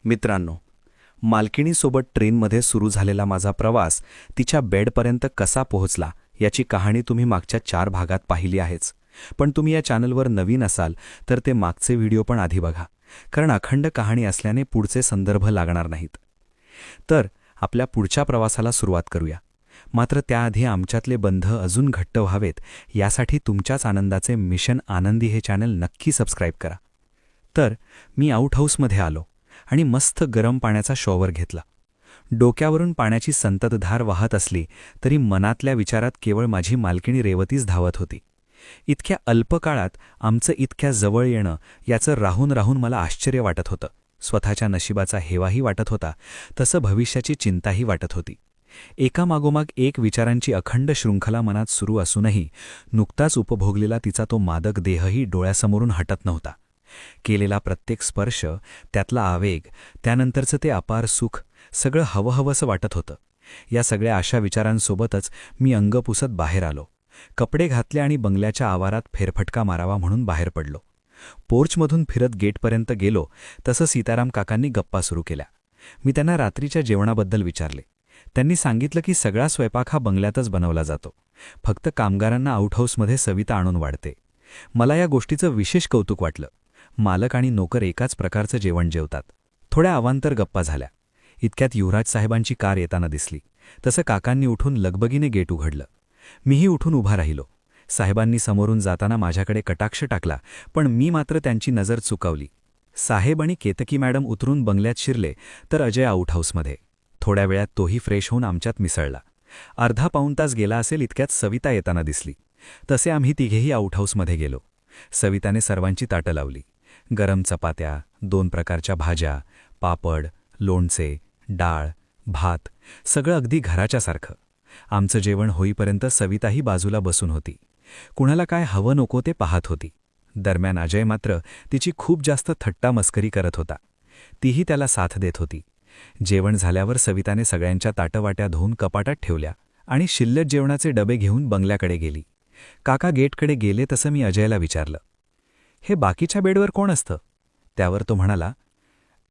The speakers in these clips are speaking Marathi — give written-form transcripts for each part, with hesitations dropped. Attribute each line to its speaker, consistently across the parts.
Speaker 1: मित्रांनो, मालकिणीसोबत ट्रेनमध्ये सुरू झालेला माझा प्रवास तिच्या बेडपर्यंत कसा पोहोचला याची कहाणी तुम्ही मागच्या 4 भागात पाहिली आहेच. पण तुम्ही या चॅनलवर नवीन असाल तर ते मागचे व्हिडिओ पण आधी बघा, कारण अखंड कहाणी असल्याने पुढचे संदर्भ लागणार नाहीत. तर आपल्या पुढच्या प्रवासाला सुरुवात करूया. मात्र त्याआधी आमच्यातले बंध अजून घट्ट व्हावेत यासाठी तुमच्याच आनंदाचे मिशन आनंदी हे चॅनल नक्की सबस्क्राईब करा. तर मी आउट हाऊसमध्ये आलो आणि मस्त गरम पाण्याचा शॉवर घेतला. डोक्यावरून पाण्याची संततधार वाहत असली तरी मनातल्या विचारात केवळ माझी मालकिणी रेवतीच धावत होती. इतक्या अल्प काळात आमचं इतक्या जवळ येणं याचं राहून राहून मला आश्चर्य वाटत होतं. स्वतःच्या नशिबाचा हेवाही वाटत होता, तसं भविष्याची चिंताही वाटत होती. एकामागोमाग एक विचारांची अखंड शृंखला मनात सुरू असूनही नुकताच उपभोगलेला तिचा तो मादक देहही डोळ्यासमोरून हटत नव्हता. केलेला प्रत्येक स्पर्श, त्यातला आवेग, त्यानंतरचं ते अपार सुख, सगळं हवंहवंसं वाटत होतं. या सगळ्या अशा विचारांसोबतच मी अंग पुसत बाहेर आलो. कपडे घातले आणि बंगल्याच्या आवारात फेरफटका मारावा म्हणून बाहेर पडलो. पोर्चमधून फिरत गेटपर्यंत गेलो तसं सीताराम काकांनी गप्पा सुरू केल्या. मी त्यांना रात्रीच्या जेवणाबद्दल विचारले. त्यांनी सांगितलं की सगळा स्वयंपाक हा बंगल्यातच बनवला जातो, फक्त कामगारांना आउटहाऊसमध्ये सविता आणून वाढते. मला या गोष्टीचं विशेष कौतुक वाटलं. मालक आणि नोकर एकाच प्रकारचं जेवण जेवतात. थोड्या अवांतर गप्पा झाल्या. इतक्यात युवराज साहेबांची कार येताना दिसली. तसं काकांनी उठून लगबगीने गेट उघडलं. मीही उठून उभा राहिलो. साहेबांनी समोरून जाताना माझ्याकडे कटाक्ष टाकला, पण मी मात्र त्यांची नजर चुकवली. साहेब आणि केतकी मॅडम उतरून बंगल्यात शिरले तर अजय आउटहाऊसमध्ये. थोड्या वेळात तोही फ्रेश होऊन आमच्यात मिसळला. अर्धा पाऊण तास गेला असेल इतक्यात सविता येताना दिसली. तसे आम्ही तिघेही आउटहाऊसमध्ये गेलो. सविताने सर्वांची ताटं लावली. गरम चपात्या, 2 प्रकारच्या भाज्या, पापड, लोणचे, डाळ, भात, सगळं अगदी घराच्यासारखं. आमचं जेवण होईपर्यंत सविताही बाजूला बसून होती. कुणाला काय हवं नको ते पाहत होती. दरम्यान अजय मात्र तिची खूप जास्त थट्टा मस्करी करत होता. तीही त्याला साथ देत होती. जेवण झाल्यावर सविताने सगळ्यांच्या ताटवाट्या धुवून कपाटात ठेवल्या आणि शिल्लक जेवणाचे डबे घेऊन बंगल्याकडे गेली. काका गेटकडे गेले तसं मी अजयला विचारलं, हे बाकीच्या बेडवर कोण असतं? त्यावर तो म्हणाला,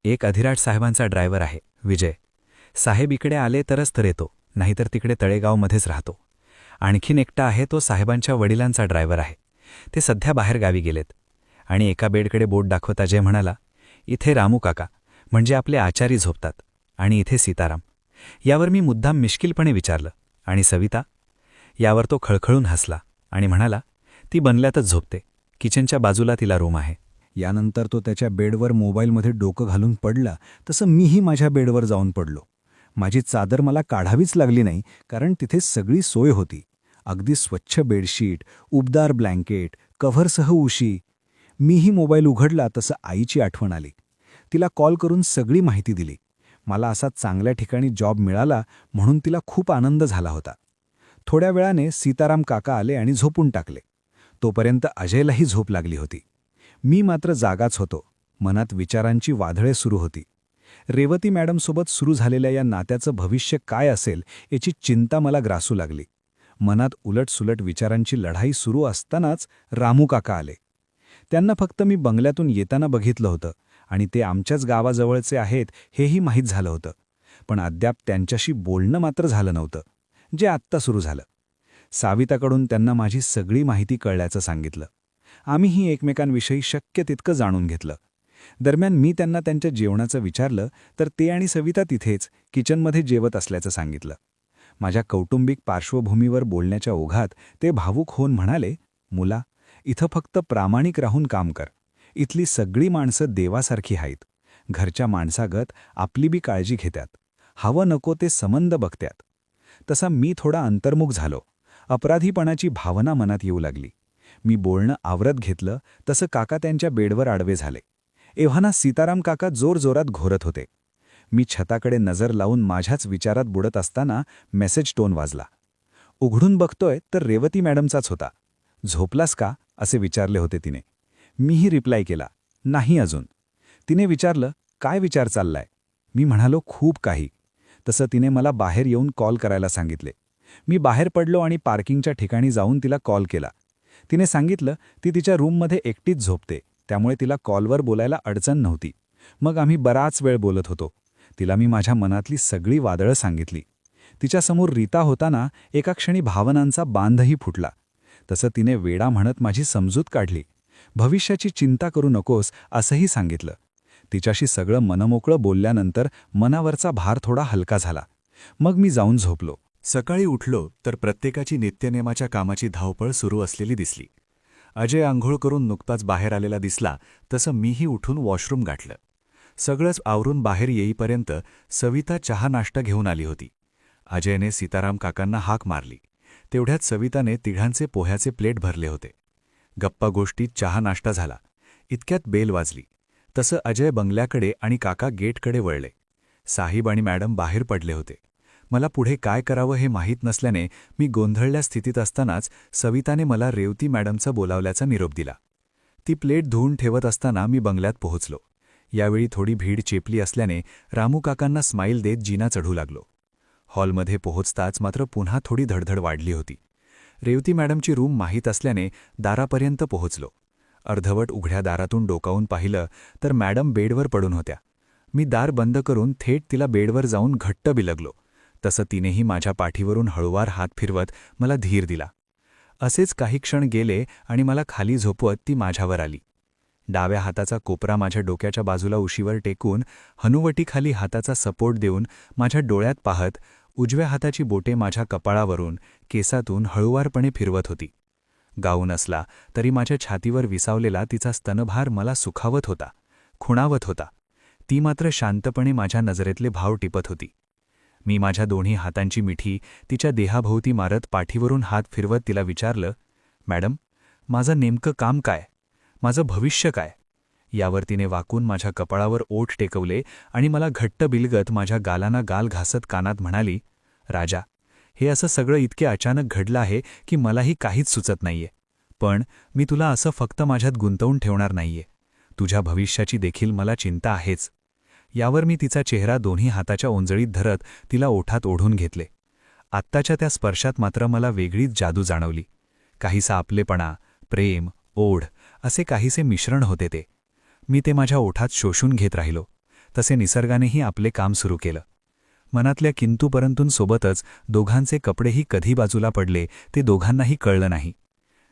Speaker 1: एक अधिराज साहेबांचा ड्रायव्हर आहे, विजय. साहेब इकडे आले तरच तर येतो, नाहीतर तिकडे तळेगावमध्येच राहतो. आणखीन एकटा आहे, तो साहेबांच्या वडिलांचा ड्रायव्हर आहे. ते सध्या बाहेर गावी गेलेत. आणि एका बेडकडे बोट दाखवत अजय म्हणाला, इथे रामू काका म्हणजे आपले आचारी झोपतात, आणि इथे सीताराम. यावर मी मुद्दाम मिश्किलपणे विचारलं, आणि सविता? यावर तो खळखळून हसला आणि म्हणाला, ती बंगल्यातच झोपते, किचनच्या बाजूला तिला रूम आहे.
Speaker 2: यानंतर तो त्याच्या बेडवर मोबाईलमध्ये डोकं घालून पडला तसं मीही माझ्या बेडवर जाऊन पडलो. माझी चादर मला काढावीच लागली नाही, कारण तिथे सगळी सोय होती. अगदी स्वच्छ बेडशीट, उबदार ब्लँकेट, कव्हरसह उशी. मीही मोबाईल उघडला तसं आईची आठवण आली. तिला कॉल करून सगळी माहिती दिली. मला असा चांगल्या ठिकाणी जॉब मिळाला म्हणून तिला खूप आनंद झाला होता. थोड्या वेळाने सीताराम काका आले आणि झोपून टाकले. तोपर्यंत अजयलाही झोप लागली होती. मी मात्र जागाच होतो. मनात विचारांची वादळे सुरू होती. रेवती मॅडमसोबत सुरू झालेल्या या नात्याचं भविष्य काय असेल याची चिंता मला ग्रासू लागली. मनात उलटसुलट विचारांची लढाई सुरू असतानाच रामू काका आले. त्यांना फक्त मी बंगल्यातून येताना बघितलं होतं आणि ते आमच्याच गावाजवळचे आहेत हेही माहीत झालं होतं. पण अद्याप त्यांच्याशी बोलणं मात्र झालं नव्हतं, जे आत्ता सुरू झालं. साविताकडून त्यांना माझी सगळी माहिती कळल्याचं सांगितलं. आम्हीही एकमेकांविषयी शक्य तितकं जाणून घेतलं. दरम्यान मी त्यांना त्यांच्या जेवणाचं विचारलं तर ते आणि सविता तिथेच किचनमध्ये जेवत असल्याचं सांगितलं. माझ्या कौटुंबिक पार्श्वभूमीवर बोलण्याच्या ओघात ते भावूक होऊन म्हणाले, मुला, इथं फक्त प्रामाणिक राहून काम कर. इथली सगळी माणसं देवासारखी आहेत. घरच्या माणसागत आपली बी काळजी घेतात. हवं नको ते संबंध बघतात. तसा मी थोडा अंतर्मुख झालो. अपराधीपणाची भावना मनात येऊ लागली. मी बोलणं आवरत घेतलं तसं काका त्यांच्या बेडवर आडवे झाले. एव्हाना सीताराम काका जोरजोरात घोरत होते. मी छताकडे नजर लावून माझ्याच विचारात बुडत असताना मेसेज टोन वाजला. उघडून बघतोय तर रेवती मॅडमचाच होता. झोपलास का असे विचारले होते तिने. मीही रिप्लाय केला, नाही अजून. तिने विचारलं, काय विचार चाललाय? मी म्हणालो, खूप काही. तसं तिने मला बाहेर येऊन कॉल करायला सांगितले. मी बाहेर पडलो आणि पार्किंगच्या ठिकाणी जाऊन तिला कॉल केला. तिने सांगितलं ती तिच्या रूममध्ये एकटीच झोपते, त्यामुळे तिला कॉलवर बोलायला अडचण नव्हती. मग आम्ही बराच वेळ बोलत होतो. तिला मी माझ्या मनातली सगळी वादळं सांगितली. तिच्यासमोर रीता होताना एका क्षणी भावनांचा बांधही फुटला. तसं तिने वेडा म्हणत माझी समजूत काढली. भविष्याची चिंता करू नकोस असंही सांगितलं. तिच्याशी सगळं मनमोकळं बोलल्यानंतर मनावरचा भार थोडा हलका झाला. मग मी जाऊन झोपलो.
Speaker 3: सकाळी उठलो तर प्रत्येकाची नित्यनेमाच्या कामाची धावपळ सुरू असलेली दिसली. अजय आंघोळ करून नुकताच बाहेर आलेला दिसला तसं मीही उठून वॉशरूम गाठलं. सगळंच आवरून बाहेर येईपर्यंत सविता चहा नाश्ता घेऊन आली होती. अजयने सीताराम काकांना हाक मारली. तेवढ्यात सविताने तिघांचे पोह्याचे प्लेट भरले होते. गप्पा गोष्टीत चहा नाश्ता झाला. इतक्यात बेल वाजली. तसं अजय बंगल्याकडे आणि काका गेटकडे वळले. साहिब आणि मॅडम बाहेर पडले होते. मला पुढे काय करावं हे माहीत नसल्याने मी गोंधळल्या स्थितीत असतानाच सविताने मला रेवती मॅडमचा बोलावल्याचा निरोप दिला. ती प्लेट धुवून ठेवत असताना मी बंगल्यात पोहोचलो. यावेळी थोडी भीड चेपली असल्याने रामू काकांना स्माईल देत जिना चढू लागलो. हॉलमध्ये पोहोचताच मात्र पुन्हा थोडी धडधड वाढली होती. रेवती मॅडमची रूम माहीत असल्याने दारापर्यंत पोहोचलो. अर्धवट उघड्या दारातून डोकावून पाहिलं तर मॅडम बेडवर पडून होत्या. मी दार बंद करून थेट तिला बेडवर जाऊन घट्ट बिलगलो. तसं तिनेही माझ्या पाठीवरून हळूवार हात फिरवत मला धीर दिला. असेच काही क्षण गेले आणि मला खाली झोपवत ती माझ्यावर आली. डाव्या हाताचा कोपरा माझ्या डोक्याच्या बाजूला उशीवर टेकून हनुवटीखाली हाताचा सपोर्ट देऊन माझ्या डोळ्यात पाहत उजव्या हाताची बोटे माझ्या कपाळावरून केसातून हळूवारपणे फिरवत होती. गाऊन असला तरी माझ्या छातीवर विसावलेला तिचा स्तनभार मला सुखावत होता, खुणावत होता. ती मात्र शांतपणे माझ्या नजरेतले भाव टिपत होती. मी माझ्या दोन्ही हातांची मिठी तिच्या देहाभोवती मारत पाठीवरून हात फिरवत तिला विचारलं, मॅडम, माझं नेमकं काम काय? माझं भविष्य काय? यावर तिने वाकून माझ्या कपाळावर ओठ टेकवले आणि मला घट्ट बिलगत माझ्या गालांना गाल घासत कानात म्हणाली, राजा, हे असं सगळं इतके अचानक घडलं आहे की मलाही काहीच सुचत नाहीये. पण मी तुला असं फक्त माझ्यात गुंतवून ठेवणार नाहीये. तुझ्या भविष्याची देखील मला चिंता आहेच. यावर मी तिचा चेहरा दोन्ही हाताच्या ओंजळीत धरत तिला ओठात ओढून घेतले. आत्ताच्या त्या स्पर्शात मात्र मला वेगळीच जादू जाणवली. काहीसा आपलेपणा, प्रेम, ओढ असे काहीसे मिश्रण होते ते. मी ते माझ्या ओठात शोषून घेत राहिलो. तसे निसर्गानेही आपले काम सुरू केलं. मनातल्या किंतु परंतूंसोबतच दोघांचे कपडेही कधी बाजूला पडले ते दोघांनाही कळलं नाही.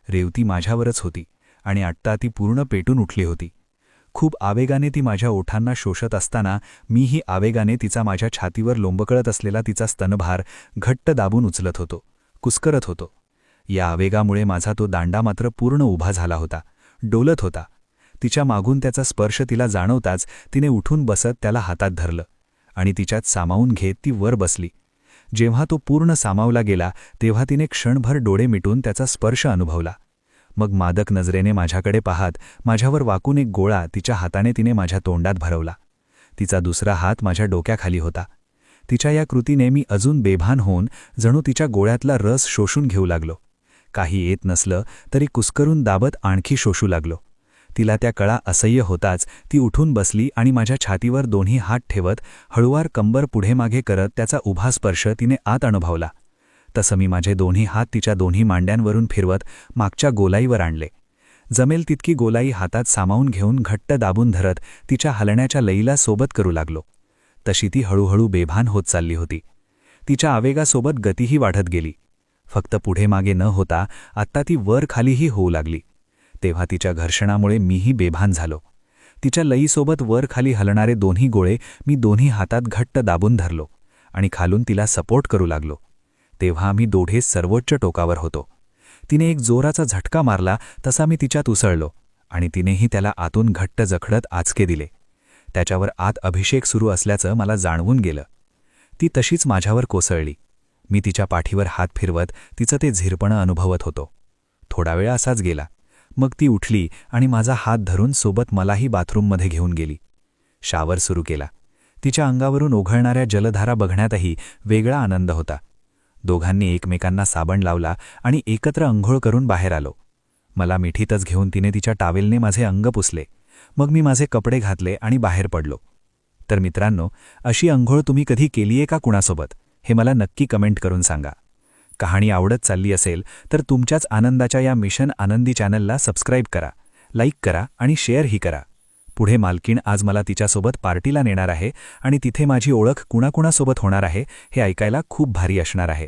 Speaker 3: रेवती माझ्यावरच होती आणि आत्ता ती पूर्ण पेटून उठली होती. खूप आवेगाने ती माझ्या ओठांना शोषत असताना मीही आवेगाने तिचा माझ्या छातीवर लोंबकळत असलेला तिचा स्तनभार घट्ट दाबून उचलत होतो, कुस्करत होतो. या आवेगामुळे माझा तो दांडा मात्र पूर्ण उभा झाला होता, डोलत होता. तिच्या मागून त्याचा स्पर्श तिला जाणवताच तिने उठून बसत त्याला हातात धरलं आणि तिच्यात सामावून घेत ती वर बसली. जेव्हा तो पूर्ण सामावला गेला तेव्हा तिने क्षणभर डोळे मिटून त्याचा स्पर्श अनुभवला. मग मादक नजरेने माझ्याकडे पाहत माझ्यावर वाकून एक गोळा तिच्या हाताने तिने माझ्या तोंडात भरवला. तिचा दुसरा हात माझ्या डोक्याखाली होता. तिच्या या कृतीने मी अजून बेभान होऊन जणू तिच्या गोळ्यातला रस शोषून घेऊ लागलो. काही येत नसलं तरी कुस्करून दाबत आणखी शोषू लागलो. तिला त्या कळा असह्य होताच ती उठून बसली आणि माझ्या छातीवर दोन्ही हात ठेवत हळूवार कंबर पुढे मागे करत त्याचा उभा स्पर्श तिने आत अनुभवला. तसं मी माझे दोन्ही हात तिच्या दोन्ही मांड्यांवरून फिरवत मागच्या गोलाईवर आणले. जमेल तितकी गोलाई हातात सामावून घेऊन घट्ट दाबून धरत तिच्या हलण्याच्या लईला सोबत करू लागलो. तशी ती हळूहळू बेभान होत चालली होती. तिच्या आवेगासोबत गतीही वाढत गेली. फक्त पुढे मागे न होता आत्ता ती वर खालीही होऊ लागली. तेव्हा तिच्या घर्षणामुळे मीही बेभान झालो. तिच्या लईसोबत वर खाली हलणारे दोन्ही गोळे मी दोन्ही हातात घट्ट दाबून धरलो आणि खालून तिला सपोर्ट करू लागलो. तेव्हा आम्ही दोघे सर्वोच्च टोकावर होतो. तिने एक जोराचा झटका मारला तसा मी तिच्यात उसळलो आणि तिनेही त्याला आतून घट्ट जखडत आचके दिले. त्याच्यावर आत अभिषेक सुरू असल्याचं मला जाणवून गेलं. ती तशीच माझ्यावर कोसळली. मी तिच्या पाठीवर हात फिरवत तिचं ते झिरपणं अनुभवत होतो. थोडा वेळ असाच गेला. मग ती उठली आणि माझा हात धरून सोबत मलाही बाथरूममध्ये घेऊन गेली. शावर सुरू केला. तिच्या अंगावरून ओघळणाऱ्या जलधारा बघण्यातही वेगळा आनंद होता. दोघांनी एकमेकांना साबण लावला आणि एकत्र अंघोळ करून बाहेर आलो. मला मिठीतच घेऊन तिने तिच्या टावेलने माझे अंग पुसले. मग मी माझे कपडे घातले आणि बाहेर पडलो. तर मित्रांनो, अशी अंघोळ तुम्ही कधी केलीये का कुणासोबत हे मला नक्की कमेंट करून सांगा. कहाणी आवडत चालली असेल तर तुमच्याच आनंदाच्या या मिशन आनंदी चॅनलला सबस्क्राईब करा, लाईक करा आणि शेअरही करा. पुढे मालकीण आज मला तिच्यासोबत पार्टीला नेणार आहे आणि तिथे माझी ओळख कुणाकुणासोबत होणार आहे हे ऐकायला खूप भारी असणार आहे.